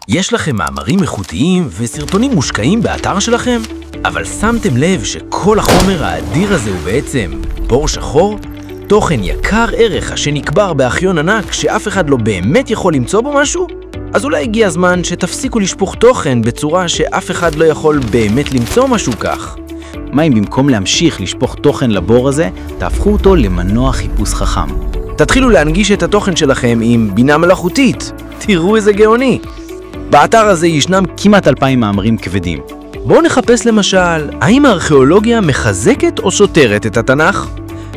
יש לכם מאמרים איכותיים וסרטונים מושקעים באתר שלכם? אבל שמתם לב שכל החומר האדיר הזה הוא בעצם בור שחור? תוכן יקר ערך שנקבר באחיון ענק שאף אחד לא באמת יכול למצוא בו משהו? אז אולי הגיע הזמן שתפסיקו לשפוך תוכן בצורה שאף אחד לא יכול באמת למצוא משהו כך. מה אם במקום להמשיך לשפוך תוכן לבור הזה, תהפכו אותו למנוע חיפוש חכם? תתחילו להנגיש את התוכן שלכם עם בינה מלאכותית. תראו איזה גאוני. באתר הזה ישנם כמעט 2,000 מאמרים כבדים. בואו נחפש למשל, האם הארכיאולוגיה מחזקת או סותרת את התנ"ך?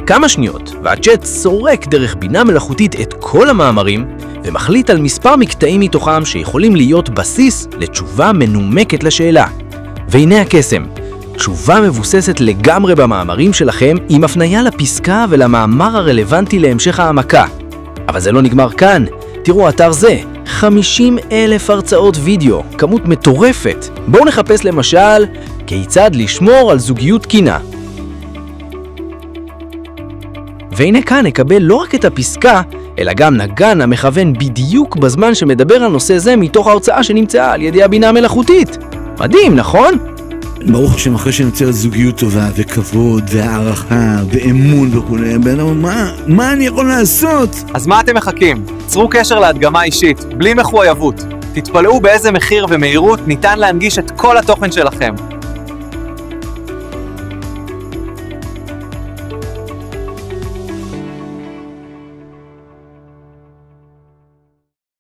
כמה שניות, והצ'אט סורק דרך בינה מלאכותית את כל המאמרים, ומחליט על מספר מקטעים מתוכם שיכולים להיות בסיס לתשובה מנומקת לשאלה. והנה הקסם, תשובה מבוססת לגמרי במאמרים שלכם, עם הפניה לפסקה ולמאמר הרלוונטי להמשך העמקה. אבל זה לא נגמר כאן, תראו אתר זה, 50,000 הרצאות וידאו, כמות מטורפת. בואו נחפש למשל, כיצד לשמור על זוגיות תקינה. והנה כאן נקבל לא רק את הפסקה, אלא גם נגן המכוון בדיוק בזמן שמדבר על נושא זה מתוך ההרצאה שנמצאה על ידי הבינה המלאכותית. מדהים, נכון? ברוך השם, אחרי שנוצרת זוגיות טובה וכבוד והערכה ואמון וכולי, מה אני יכול לעשות? אז מה אתם מחכים? צרו קשר להדגמה אישית, בלי מחויבות. תתפלאו באיזה מחיר ומהירות ניתן להנגיש את כל התוכן שלכם.